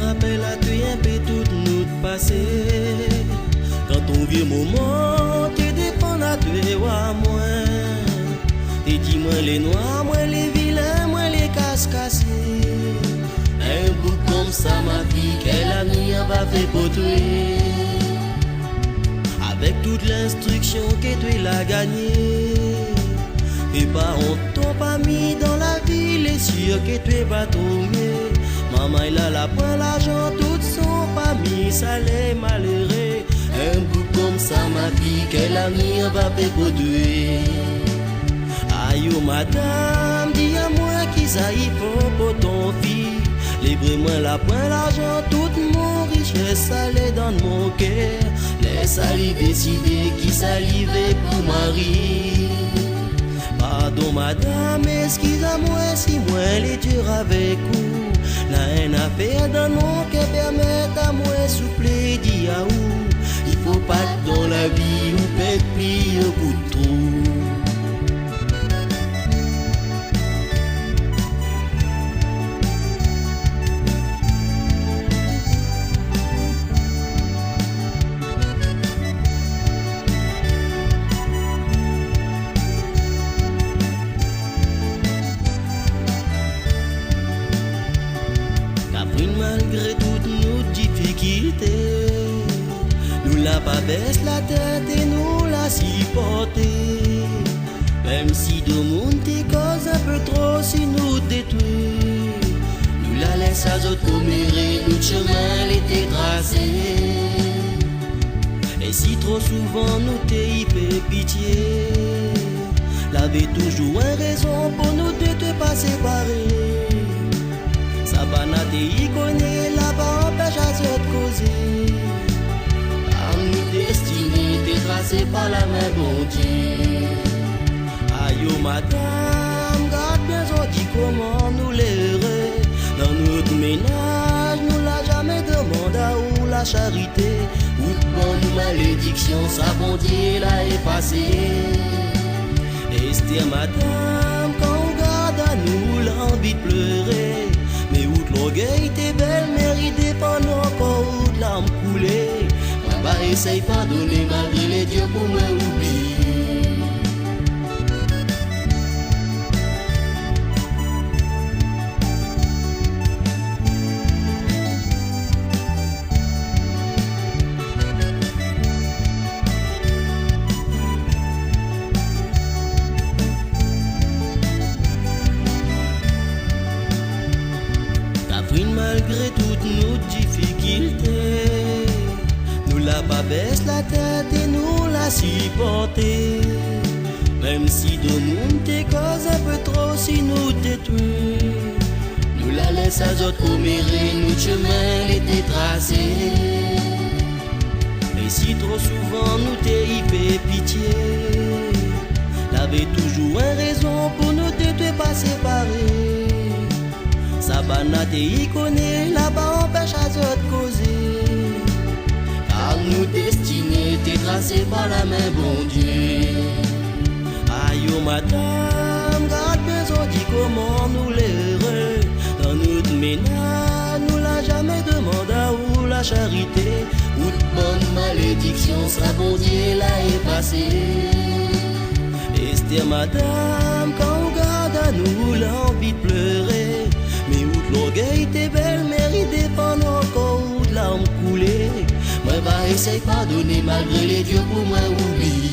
Rappelle à toi un peu tout notre passé. Quand ton vieux moment te dépend à toi ou à moi. Te dis moi les noirs, moi les vilains, moi les casse-cassés. Un bout comme ça ma vie, quelle amie va faire pour toi. Avec toute l'instruction que tu l'as gagnée. Tes parents t'ont pas mis dans la vie, les sûr que tu es pas tombé. Maman il a la pointe, l'argent, tout son pas mis, ça les malheureux. Un bout comme ça ma vie, quelle amie va pécoder. Aïe oh madame, dis à moi qui ça y faut pour ton fils. Libre-moi la pointe, l'argent, toute mon richesse, ça les dans mon cœur. Laisse aller décider qui salive pour mari. Pardon madame, excuse-moi si moi les dur avec vous. N'a une affaire dans mon cœur, permette à moi souple, dis à où. Il faut pas que dans la vie ou pète pris au coup de trou. Malgré toutes nos difficultés, nous la pas baisse la tête et nous la supporter. Même si de monde te cause un peu trop si nous détruit, nous la laisse à autres commérer, notre chemin l'était tracé. Et si trop souvent nous t'y fait pitié, l'avait toujours une raison pour nous de te pas séparer. Sabanate y connaît là-bas empêche à se causer. À nous destinée t'es tracée par la main bon Dieu. Aïe oh madame, garde bien son dit comment nous l'errer. Dans notre ménage, nous l'a jamais demandé à où la charité. Ou de bonne malédiction, sa bon Dieu l'a effacé. Esther madame, quand on garde à nous l'envie de pleurer. Mais où l'orgueil t'es belle, mérite pendant encore où de larmes coulées. Moi essaye pas donner malgré les dieux pour me oublier. Malgré toutes nos difficultés, nous la pas baisse la tête et nous la supporter. Même si de nous te cause un peu trop si nous détruit, nous la laisse à autres commérer, notre chemin l'était tracé. Et si trop souvent nous t'y fait pitié, l'avait toujours une raison pour nous de pas séparer. Sabanate y connaît, là-bas empêche à se causer. Car nous destinés t'es tracés par la main bon Dieu. Aïe oh madame, garde bien son dit comment nous l'errer. Dans notre ménage, nous l'a jamais demandé à où la charité. Ou de bonne malédiction, sera bon Dieu l'a effacé. Esther madame, quand on garde à nous l'envie de pleurer. Mais où l'orgueil t'es belle, mérite pendant encore où de larmes coulées. Moi essaye pas donner malgré les dieux pour moi oublier.